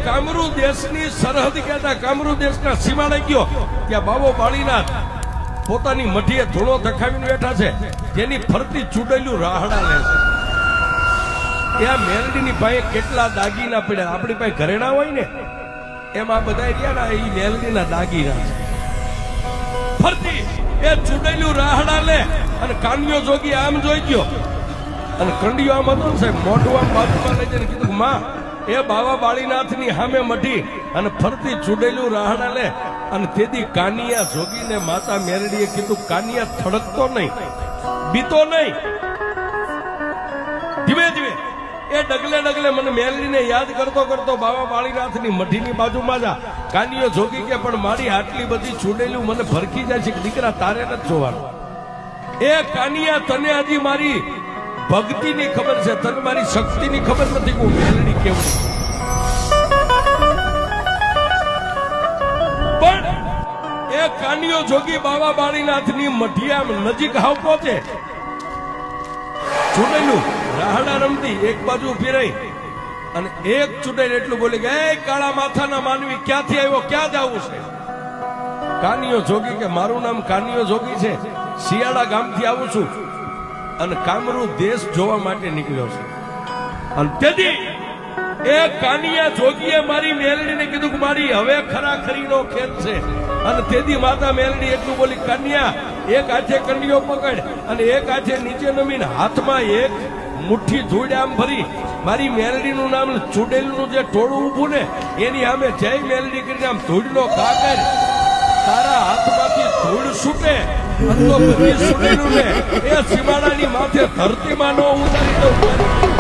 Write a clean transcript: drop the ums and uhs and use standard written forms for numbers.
કામરૂ દેશની સરહદ કહેતા કામરૂ દેશના સીમાડે ગયો ત્યાં બાબો બાળીનાથ પોતાની મઢીએ ધૂળો ધખાવીને બેઠા છે, જેની ફરતી ચૂડેલું રાહડા લે છે. ત્યાં મેલડીની પાસે કેટલા દાગીના પડ્યા, આપણી પાસે ઘરેણા હોય ને એમાં બધા રહ્યા ને, એ મેલડીના દાગીના છે. ફરતી એ ચૂડેલું રાહડા લે અને કાન્યો જોગી આમ જોઈ ગયો અને કંડિયો આમ હતો ને સાહેબ, મોઢું આમ બાજુમાં લઈ જઈને કીધું માં એ બાબા બાળીનાથની સામે મઢી અને ફરતી ચૂડેલું રાહડા લે. અને તેથી કાનિયા જોગીને માતા મેરડીએ કીધું કાનિયા થડકતો નહીં, બીતો નહીં, ધીમે ધીમે એ ડગલે ડગલે મને મેરડીને યાદ કરતો કરતો બાબા બાળીનાથની મઢીની બાજુમાં જા. કાનિયો જોગી કે પણ મારી આટલી બધી ચૂડેલું મને ભરખી જાય છે કે દીકરા તારે નથી જોવાનું. એ કાનિયા તને હજી મારી ભક્તિની ખબર છે, તને મારી શક્તિની ખબર નથી કે હું મેલડી કેવું. પણ એ કાનિયો જોગી બાબા બાળીનાથની મઢિયા નજીક હાવ પહોંચે, ચૂડેલું રાહડા રમતી એક બાજુ ઉભી રહી અને એક ચૂડેલ એટલું બોલી કે એ કાળા માથાના માનવી ક્યાંથી આવ્યો, ક્યાં જવું છે? કાનિયો જોગી કે મારું નામ કાનિયો જોગી છે, શિયાળા ગામથી આવું છું અને કામરૂ દેશ જોવા માટે નીકળ્યો છે. અને તેથી એ કાનિયા જોગીએ મારી મેલડીને કીધું કે મારી હવે ખરાખરીનો ખેલ છે. અને તેથી માતા મેલડી એટલું બોલી કન્યા એક હાથે કંડિયો પકડ અને એક હાથે નીચે નમીને હાથમાં એક મુઠ્ઠી ધૂળ આમ ભરી મારી મેલડીનું નામ ચૂડેલનું જે ટોળું ઊભું ને એની સામે જય મેલડી કરીને આમ ધૂળનો ઘા કર. તારા હાથમાંથી ધૂળ છૂટે તો બધી સુડેલું ને એ સીમાડાની માથે ધરતીમાં નો ઉતારી દઉં.